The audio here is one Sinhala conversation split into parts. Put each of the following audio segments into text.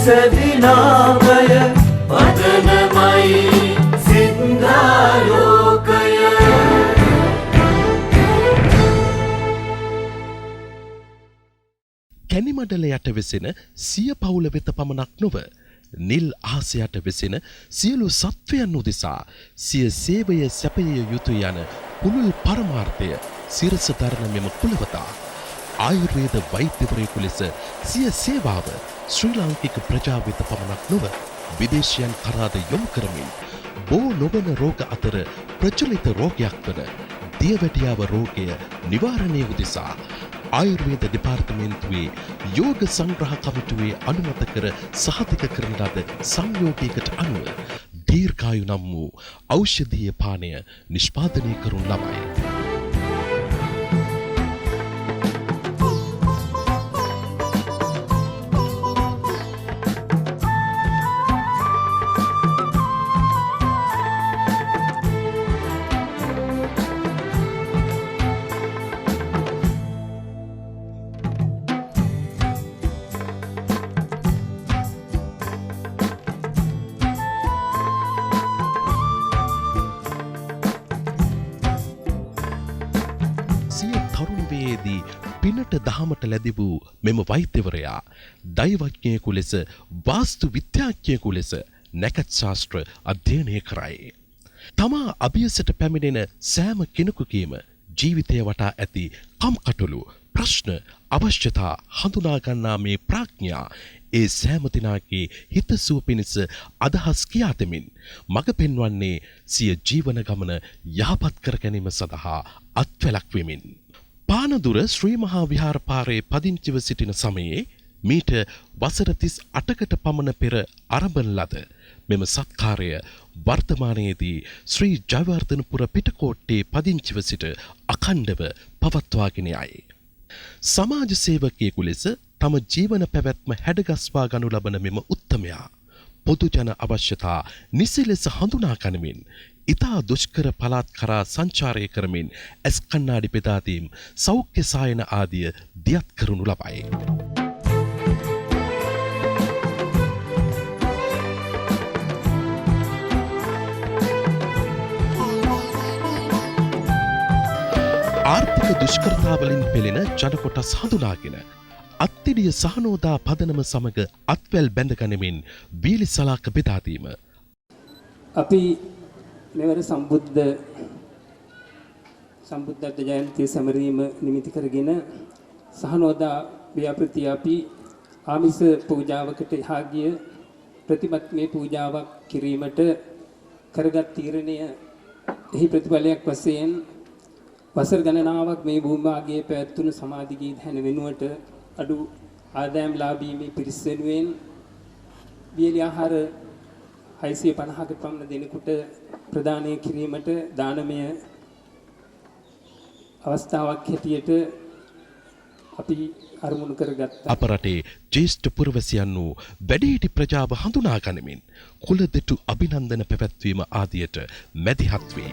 විසදිනාමය පදනමයි සින්දාලෝකය. කැනිමඩල යට වෙසෙන සිය පවුල වෙත පමණක් නොව නිල් අහසයට වෙසෙන සියලු සත්වයන් උදෙසා සිය සේවය සැපය යුතු යන පුළුල් පරමාර්ථය සිරස දරන මෙම කුලවතා ආයුර්වේද වෛද්‍යවරයෙකු ලෙස සිය සේවාව ශ්‍රී ලාංකික ප්‍රජාව වෙත පමණක් නොව විදේශයන් කරාද යොමු කරමින් බෝ නොවන රෝග අතර ප්‍රචලිත රෝගයක් වන දියවැඩියාව රෝගය නිවාරණය උදෙසා ආයුර්වේද දෙපාර්තමේන්තුවේ යෝග සංග්‍රහ කමිටුවේ අනුමත කර සහතික කරන ලද සංයෝගයකට අනුව දීර්ඝායු නම් වූ ඖෂධීය පානය නිෂ්පාදනය කරනු ලබයි. පිනට දහමට ලැබි වූ මෙම වෛද්‍යවරයා දෛවඥයෙකු ලෙස වාස්තු විද්‍යාඥයෙකු ලෙස නැකත් ශාස්ත්‍ර අධ්‍යයනය කරයි. තමා අභියසට පැමිණෙන සෑම කෙනෙකුගේම ජීවිතය වටා ඇති කම්කටොළු ප්‍රශ්න අවශ්‍යතා හඳුනා ගන්නා මේ ප්‍රඥා ඒ සෑම දිනාගේ හිතසුව පිණිස අදහස් කියා දෙමින් මඟ පෙන්වන්නේ සිය ජීවන ගමන යහපත් කර ගැනීම සඳහා අත්වැලක් වෙමින්. පානදුර ශ්‍රී මහා විහාර පාරේ පදිංචිව සිටින සමයේ මීට වසර 38කට පමණ පෙර ආරම්භන ලද මෙම සත්කාරය වර්තමානයේදී ශ්‍රී ජයවර්ධනපුර පිටකොට්ටේ පදිංචිව සිට අඛණ්ඩව පවත්වාගෙන යයි. සමාජ සේවකයෙකු ලෙස තම ජීවන පැවැත්ම හැඩගස්වා ගනු ලබන මෙම උත්තමයා පොදු ජන අවශ්‍යතා නිසි ලෙස හඳුනා ගනිමින් ඉතා දුෂ්කර පළාත් කරා සංචාරය කරමින් ඇස් කණ්ණාඩි බෙදා දීම් සෞඛ්‍ය සායන ආදිය දියත් කරනු ලබයි. ආර්ථික දුෂ්කරතාවලින් පෙළෙන ජන කොටස් හඳුනාගෙන අත්තිඩිය සහනෝදා පදනම සමග අත්වැල් බැඳ ගනිමින් බීලි සලාක බෙදා දීම. අපි මෙවර සම්බුද්ධ ජයන්තිය සමරීම නිමිති කරගෙන සහනෝදා ව්‍යාපෘතිය අපි ආමිස පූජාවකට එහා ගිය ප්‍රතිමත්මේ පූජාවක් කිරීමට කරගත් තීරණය එහි ප්‍රතිඵලයක් වශයෙන් වසර ගණනාවක් මේ භූමිභාගයේ පැවැත්වුණු සමාධි ගීත හැන වෙනුවට අඩු ආදායම් ලාභී මේ පිරිස වෙනුවෙන් වියලි ආහාර 650ක පමණ දෙනෙකුට ප්‍රදානය කිරීමට දානමය අවස්ථාවක් හැටියට අපි අරමුණු කරගත්තා. අප රටේ ජ්‍යෙෂ්ඨ පුරවැසියන් වූ වැඩිහිටි ප්‍රජාව හඳුනා ගනිමින් කුල දෙටු අභිනන්දන පැවැත්වීම ආදියට මැදිහත් වේ.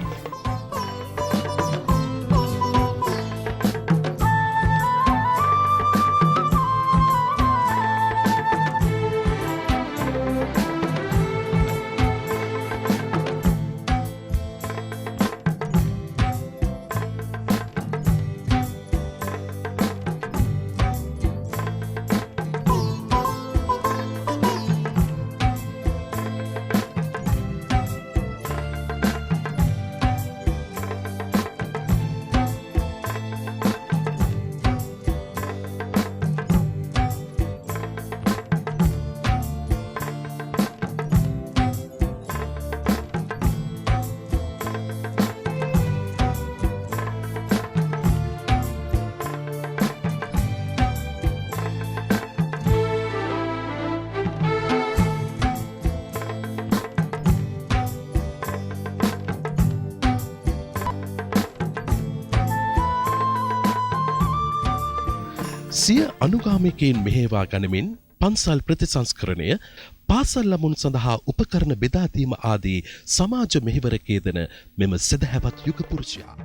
සිය අනුගාමිකයින් මෙහෙවා ගනිමින් පන්සල් ප්‍රතිසංස්කරණය පාසල් ළමුන් සඳහා උපකරණ බෙදා දීම ආදී සමාජ මෙහෙවරකේ දෙන මෙම සදහැවත් යුග පුරුෂයා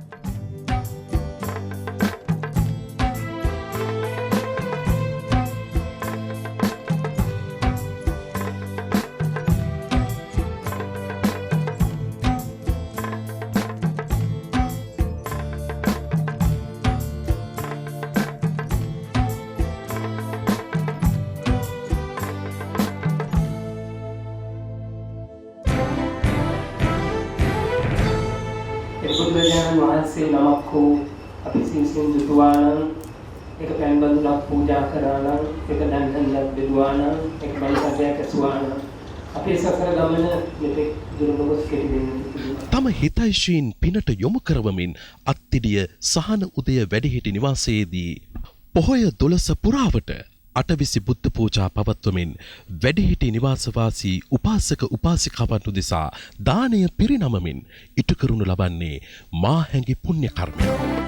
බුදුරජාණන් වහන්සේ නමක් හෝ අපි සිංසින් දුටුවා නම් ඒක පෑන් බඳුනක් පූජා කරා නම් ඒක දන්හල්ලක් බෙදුවා නම් ඒක බණසදයක් ඇසුවා නම් අපේ සසර ගමන මෙතෙක් දුරනොගොස් කෙටි වෙන්නේ. තම හිතයිශීන් පිනට යොමු කරවමින් අත්තිඩිය සහන උදය වැඩිහිටි නිවාසයේදී පොහොය 12 පුරාවට අටවිසි බුද්ධ පූජා පවත්වමින් වැඩිහිටි නිවාසවාසී උපාසක උපාසිකාවන් උදෙසා දානය පිරිනමමින් ඉටු කරනු ලබන්නේ මා හැඟි පුණ්‍ය කර්මයක්.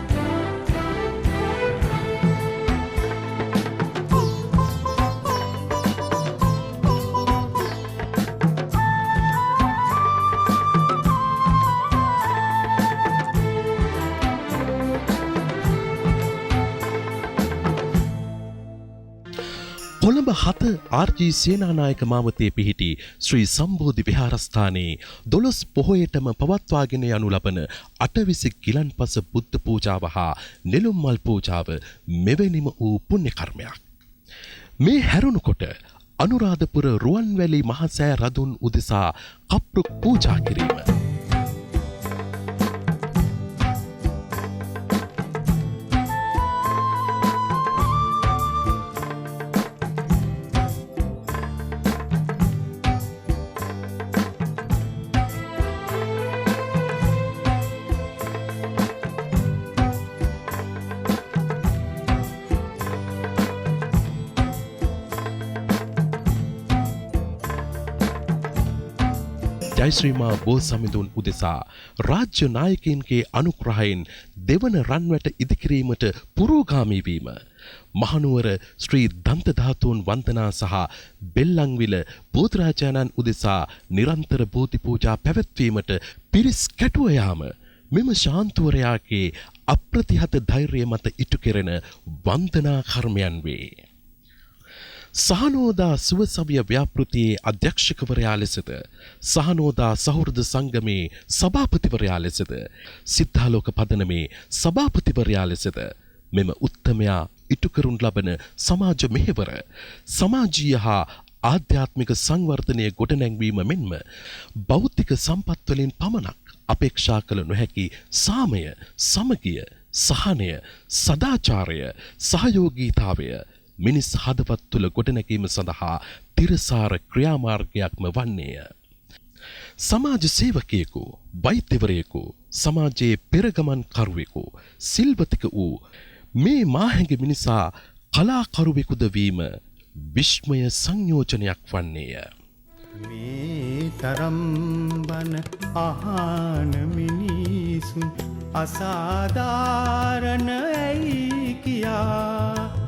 කොළඹ 7 ආර්.ජී. සේනානායක මාවතේ පිහිටි ශ්‍රී සම්බෝධි විහාරස්ථානයේ 12 පොහොයටම පවත්වාගෙන යනු ලබන අටවිසි ගිලන්පස බුද්ධ පූජාව හා නෙළුම් මල් පූජාව මෙවැනිම වූ පුණ්‍ය කර්මයක්. මේ හැරුණුකොට අනුරාධපුර රුවන්වැලි මහසෑ රදුන් උදෙසා කප්රුක් පූජා කිරීම. ජයශ්‍රීමා බෝසමිඳුන් උදෙසා රාජ්‍ය නායකයින්ගේ අනුග්‍රහයෙන් දෙවන රන්වැට ඉදිකිරීමට පුරෝගාමී වීම මහනුවර ශ්‍රී දන්ත ධාතුන් වන්දනා සහ බෙල්ලන්විල බෝධිරාජානන් උදෙසා නිරන්තර බෝධි පූජා පැවැත්වීමට පිරිස් කැටුව යාම මෙම ශාන්තුවරයාගේ අප්‍රතිහත ධෛර්යය මත ඉටු කෙරෙන වන්දනා කර්මයන් වේ. සහනෝදා සුවසවිය ව්‍යාපෘතියේ අධ්‍යක්ෂකවරයා ලෙසද සහනෝදා සහෘද සංගමේ සභාපතිවරයා ලෙසද සිද්ධාලෝක පදනමේ සභාපතිවරයා ලෙසද මෙම උත්තමයා ඉටු කරනු ලබන සමාජ මෙහෙවර සමාජීය හා ආධ්‍යාත්මික සංවර්ධනය ගොඩනැංවීම මෙන්ම භෞතික සම්පත් වලින් පමණක් අපේක්ෂා කළ නොහැකි සාමය සමගිය සහනය සදාචාරය සහයෝගීතාවය මිනිස් හදවත් තුළ ගොඩනැගීම සඳහා තිරසාර ක්‍රියාමාර්ගයක්ම වන්නේය. සමාජ සේවකයෙකු, වෛද්‍යවරයෙකු, සමාජයේ පෙරගමන් කරුවෙකු, සිල්වතික වූ මේ මාහැඟි මිනිසා කලාකරුවෙකුද වීම විශ්මය සංයෝජනයක් වන්නේය. මේ තරම් බන අහන මිනිසුන් අසාධාරණ ඇයි කියා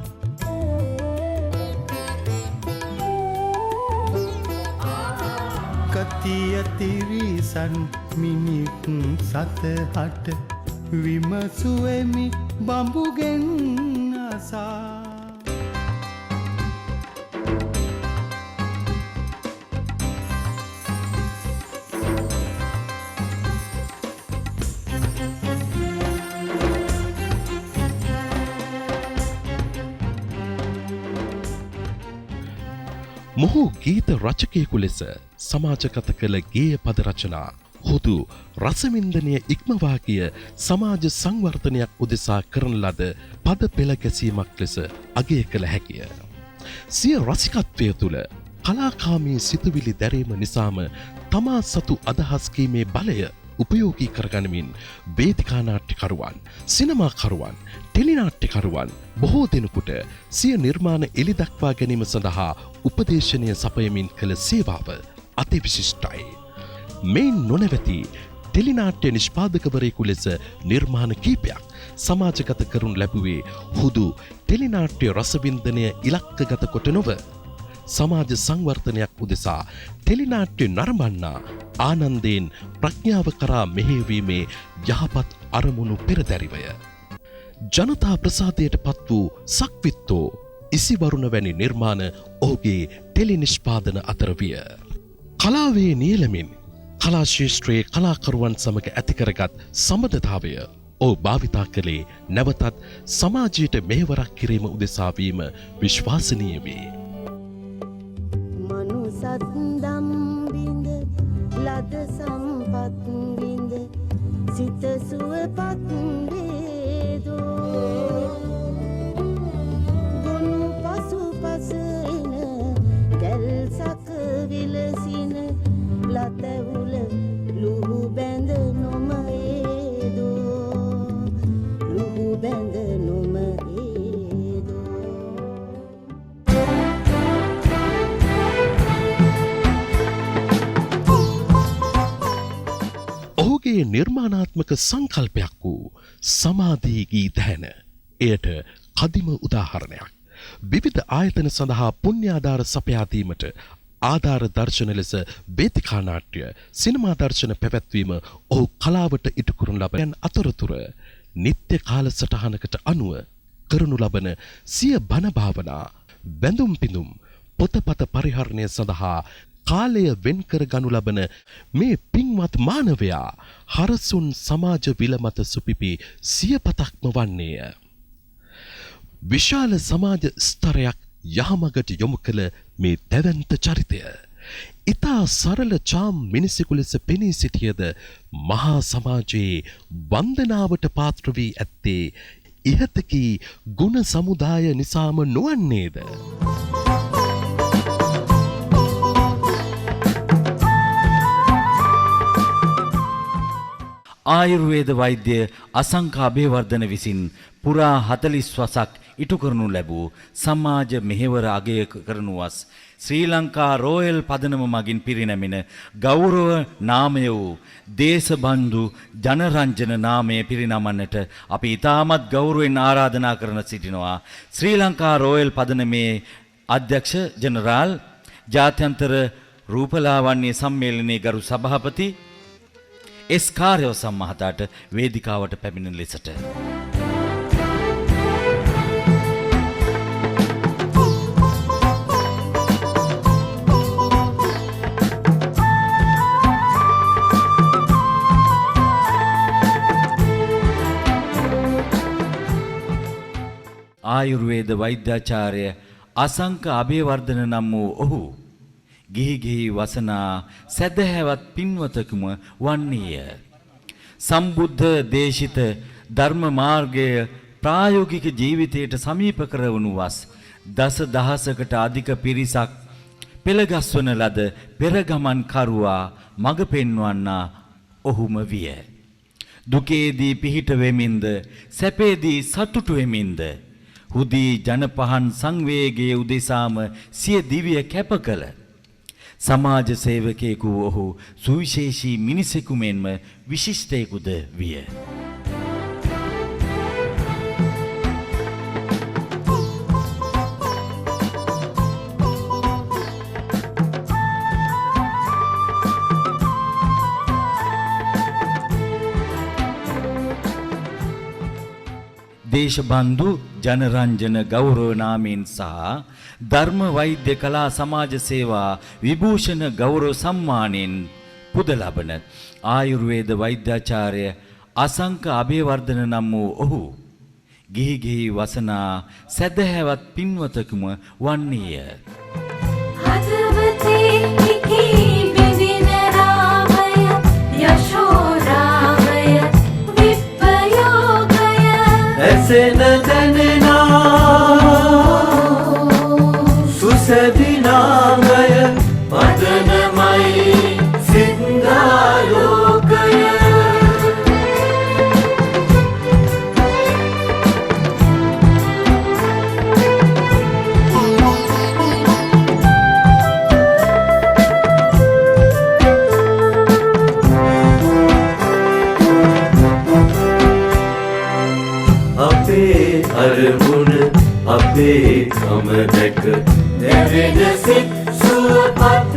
කතිය තිරිසන් මිනිත් සතහට විමසුවෙමි බඹුගෙන් අසා මොහු ගීත රචකයෙකු ලෙස සමාජගත කළ ගේය පද රචනා හුදු රසවින්දනය ඉක්මවා ගිය සමාජ සංවර්ධනයක් උදෙසා කරන ලද පද පෙළ ගැසීමක් ලෙස අගය කළ හැකිය. සිය රසිකත්වය තුළ කලාකාමී සිතුවිලි දැරීම නිසාම තමා සතු අදහස් කීමේ බලය උපයෝගී කරගනිමින් වේදිකා නාට්‍යකරුවන්, සිනමාකරුවන්, ටෙලිනාට්‍යකරුවන් බොහෝ දෙනෙකුට සිය නිර්මාණ එළිදක්වා ගැනීම සඳහා උපදේශනය සපයමින් කළ සේවාව අතිවිශිෂ්ටයි. මෙයින් නොනැවති ටෙලිනාට්‍ය නිෂ්පාදකවරයෙකු ලෙස නිර්මාණ කීපයක් සමාජගත කරනු ලැබුවේ හුදු ටෙලිනාට්‍ය රසවින්දනය ඉලක්කගත කොට නොව සමාජ සංවර්ධනයක් උදෙසා ටෙලිනාට්‍ය නරඹන්නා ආනන්දයෙන් ප්‍රඥාව කරා මෙහෙයවීමේ යහපත් අරමුණු පෙරදැරිවය. ජනතා ප්‍රසාදයට පත් වූ සක්විත්තෝ ඉසිවරුණ වැනි නිර්මාණ ඔහුගේ ටෙලි නිෂ්පාදන අතර විය. කලාවේ නියැලමින් කලා ශාස්ත්‍රයේ කලාකරුවන් සමග ඇතිකරගත් සම්බන්ධතාවය ඔහු භාවිතා කළේ නැවතත් සමාජයට මෙහෙවරක් කිරීම උදෙසා වීම විශ්වාසනීය වේ. මනුසත් දම් විඳ ලද සම්පත් විඳ සිත සුවපත් වේදෝ ගොනු පසු පස එන දැල්සක විලසින ලතැවුල ලුහු බැඳ නොම ඒදෝ ලුහු බැඳ නොම ඔහුගේ නිර්මාණාත්මක සංකල්පයක් වූ සමාධී ගීත හැන එයට කදිම උදාහරණයක්. විවිධ ආයතන සඳහා පුණ්‍යාධාර සපයා දීමට ආධාර දර්ශන ලෙස වේදිකා නාට්‍ය, සිනමා දර්ශන පැවැත්වීම ඔහු කලාවට ඉටු කරන ලබන අතරතුර නිත්‍ය කාලසටහනකට අනුව කරනු ලබන සිය බණ භාවනා, බැඳුම් පිඳුම්, පොතපත පරිහරණය සඳහා කාලය වෙන් කර ගනු ලබන මේ පින්වත් මානවයා හරසුන් සමාජ විල මත සුපිපි සියපතක්ම වන්නේය. විශාල සමාජ ස්තරයක් යහමගට යොමු කළ මේ දැවැන්ත චරිතය ඉතා සරල චාම් මිනිසෙකු ලෙස පෙනී සිටියද මහා සමාජයේ වන්දනාවට පාත්‍ර වී ඇත්තේ ඉහතකී ගුණ සමුදාය නිසාම නොවන්නේද? ආයුර්වේද වෛද්‍ය අසංක අබේවර්ධන විසින් පුරා 40 වසක් ඉටු කරනු ලැබූ සමාජ මෙහෙවර අගය කරනුවස් ශ්‍රී ලංකා රෝයල් පදනම මගින් පිරිනැමෙන ගෞරව නාමය වූ දේශබන්දු ජනරංජන නාමය පිරිනමන්නට අපි ඉතාමත් ගෞරවයෙන් ආරාධනා කරන සිටිනවා. ශ්‍රී ලංකා රෝයල් පදනමේ අධ්‍යක්ෂ ජනරාල් ජාත්‍යන්තර රූපලාවන්‍ය සම්මේලනයේ ගරු සභාපති එස් කාර්යවසම් මහතාට වේදිකාවට පැමිණෙන ලෙසට ආයුර්වේද වෛද්‍යාචාර්ය අසංක අබේවර්ධන නම් වූ ඔහු ගිහි වසනා සැදැහැවත් පින්වතකුම වන්නේය. සම්බුද්ධ දේශිත ධර්ම මාර්ගය ප්‍රායෝගික ජීවිතයට සමීප කරවනු වස් දස දහසකට අධික පිරිසක් පෙළගස්වන ලද පෙරගමන් කරුවා මඟ පෙන්වන්නා ඔහුම විය. දුකේදී පිහිට වෙමින්ද සැපේදී සතුටු වෙමින්ද හුදී ජනපහන් සංවේගයේ උදෙසාම සිය දිවිය කැප කළ සමාජ සේවකයෙකු ඔහු සුවිශේෂී මිනිසෙකු මෙන්ම විශිෂ්ටයෙකුද විය. දේශබන්දු ජනරංජන ගෞරව නාමයෙන් සහ ධර්ම වෛද්‍ය කලා සමාජ සේවා විභූෂණ ගෞරව සම්මානයෙන් පුද ලබන ආයුර්වේද වෛද්‍යාචාර්ය අසංක අබේවර්ධන නම් වූ ඔහු ගිහි වසනා සැදැහැවත් පින්වතකුම වන්නේය. හදවතේ හිකී බිඳින රාමය යශෝරාමය විප්පයෝගය ඇසෙන දැනෙනා සුසදිනාමය පදනමයි සින්දාලෝකය අපේ අරමුණ අපේ කම දැක දැවෙන සිත් සුවපත්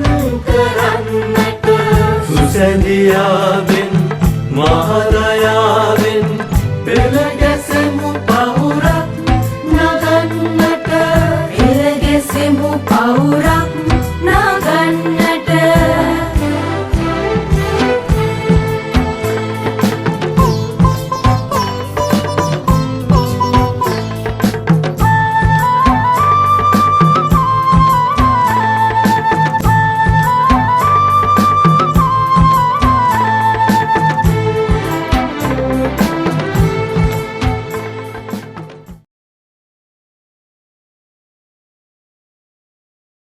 කරන්නට සුසැඳියා